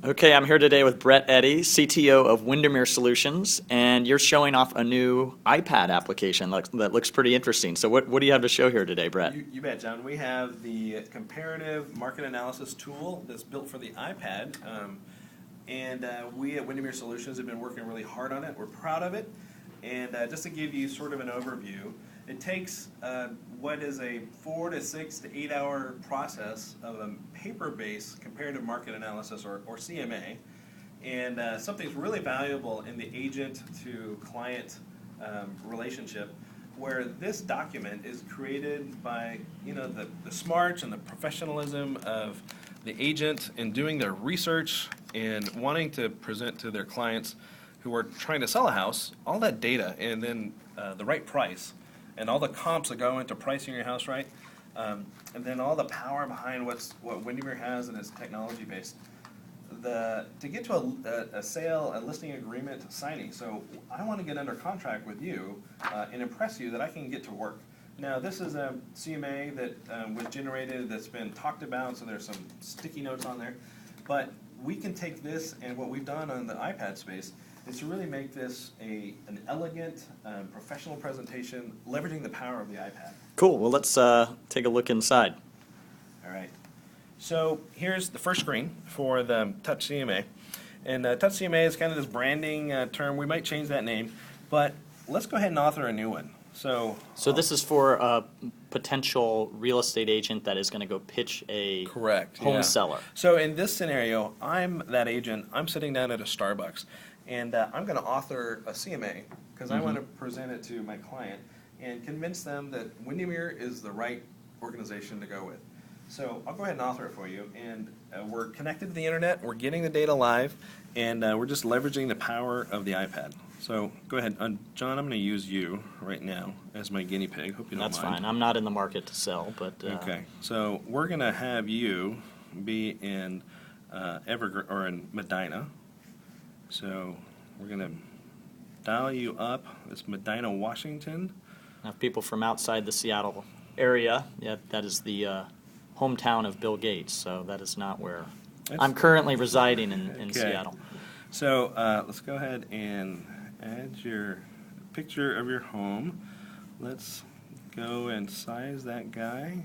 Okay, I'm here today with Eddy, CTO of Windermere Solutions, and you're showing off a new iPad application that looks pretty interesting. So what do you have to show here today, Brett? You bet, John. We have the comparative market analysis tool that's built for the iPad, and we at Windermere Solutions have been working really hard on it. We're proud of it, and just to give you sort of an overview, it takes what is a 4 to 6 to 8 hour process of a paper-based comparative market analysis, or CMA, and something's really valuable in the agent to client relationship, where this document is created by the smarts and the professionalism of the agent in doing their research and wanting to present to their clients who are trying to sell a house all that data and then the right price and all the comps that go into pricing your house right, and then all the power behind what Windermere has and its technology base. To get to a sale, a listing agreement signing. So I want to get under contract with you and impress you that I can get to work. Now this is a CMA that was generated, that's been talked about, so there's some sticky notes on there. But we can take this, and what we've done on the iPad space is to really make this an elegant, professional presentation, leveraging the power of the iPad. Cool. Well, let's take a look inside. All right. So here's the first screen for the Touch CMA. And Touch CMA is kind of this branding term. We might change that name, but let's go ahead and author a new one. So this is for a potential real estate agent that is going to go pitch a home seller. So in this scenario, I'm that agent. I'm sitting down at a Starbucks, and I'm going to author a CMA because I want to present it to my client and convince them that Windermere is the right organization to go with. So I'll go ahead and author it for you, and we're connected to the internet, we're getting the data live, and we're just leveraging the power of the iPad. So go ahead, John, I'm going to use you right now as my guinea pig. Hope you don't mind. That's fine. I'm not in the market to sell, but... Okay, so we're going to have you be in in Medina. So we're going to dial you up. It's Medina, Washington. Now, people from outside the Seattle area, yeah, that is the hometown of Bill Gates, so that is not where I'm currently residing in Seattle. So let's go ahead and add your picture of your home. Let's go and size that guy.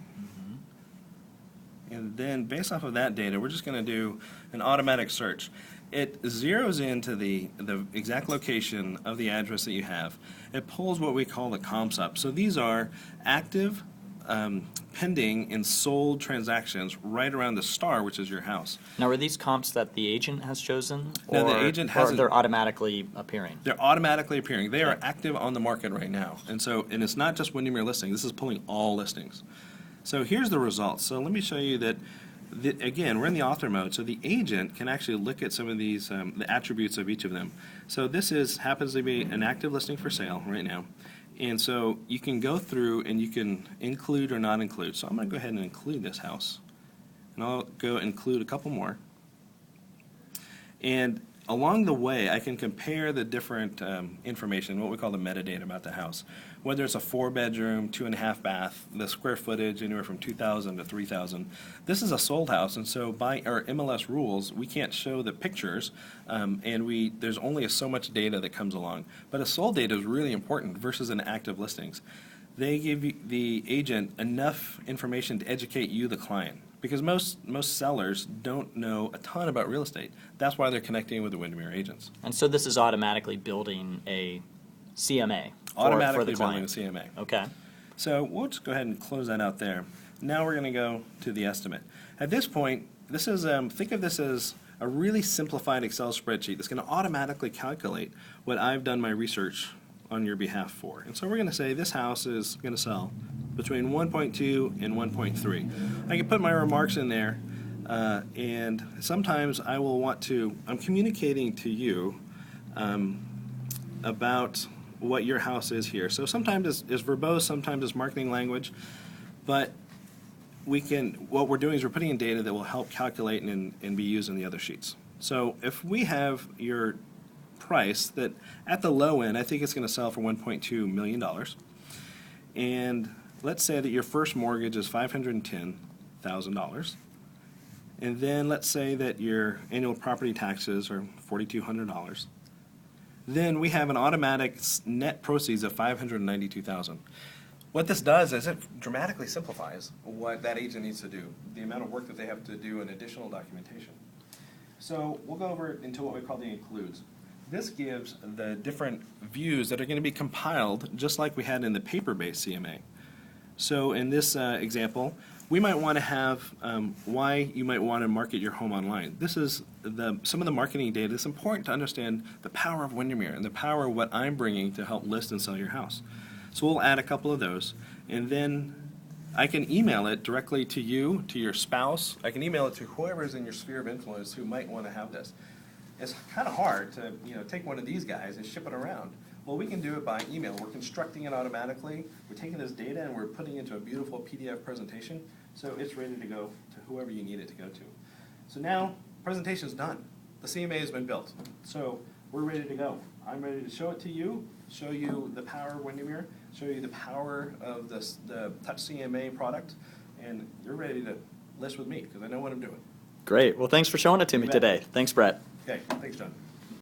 And then based off of that data, we're just going to do an automatic search. It zeroes into the exact location of the address that you have. It pulls what we call the comps up. So these are active, pending, and sold transactions right around the star, which is your house. Now, are these comps that the agent has chosen? No, the agent hasn't. Or they're automatically appearing? They're automatically appearing. They are active on the market right now. And it's not just Windermere listings. This is pulling all listings. So here's the results. So let me show you that, again, we're in the author mode, so the agent can actually look at some of these, the attributes of each of them. So this happens to be an active listing for sale right now. And so you can go through and you can include or not include. So I'm going to go ahead and include this house. And I'll go include a couple more. And along the way, I can compare the different information, what we call the metadata about the house. Whether it's a 4-bedroom, 2.5 bath, the square footage anywhere from 2,000 to 3,000. This is a sold house, and so by our MLS rules, we can't show the pictures, and there's only so much data that comes along. But a sold data is really important versus an active listings. They give the agent enough information to educate you, the client. Because most sellers don't know a ton about real estate. That's why they're connecting with the Windermere agents. And so this is automatically building a CMA for the client. Building a CMA. Okay. So we'll just go ahead and close that out there. Now we're going to go to the estimate. At this point, this is think of this as a really simplified Excel spreadsheet that's going to automatically calculate what I've done my research on your behalf for. And so we're going to say this house is going to sell between 1.2 and 1.3. I can put my remarks in there, and sometimes I will want to, I'm communicating to you about what your house is here. So sometimes it's verbose, sometimes it's marketing language, but what we're doing is we're putting in data that will help calculate and be used in the other sheets. So if we have your price that at the low end, I think it's going to sell for $1.2 million. And let's say that your first mortgage is $510,000. And then let's say that your annual property taxes are $4,200. Then we have an automatic net proceeds of $592,000. What this does is it dramatically simplifies what that agent needs to do, the amount of work that they have to do and additional documentation. So we'll go over into what we call the includes. This gives the different views that are going to be compiled just like we had in the paper-based CMA. So in this example, we might want to have why you might want to market your home online. This is some of the marketing data. It's important to understand the power of Windermere and the power of what I'm bringing to help list and sell your house. So we'll add a couple of those, and then I can email it directly to you, to your spouse. I can email it to whoever is in your sphere of influence who might want to have this. It's kind of hard to take one of these guys and ship it around. Well, we can do it by email. We're constructing it automatically. We're taking this data and we're putting it into a beautiful PDF presentation, so it's ready to go to whoever you need it to go to. So now, presentation's done. The CMA has been built. So we're ready to go. I'm ready to show it to you, show you the power of Windermere, show you the power of the Touch CMA product, and you're ready to list with me because I know what I'm doing. Great. Well, thanks for showing it to me bet. today. Thanks, Brett. Okay, thanks, John.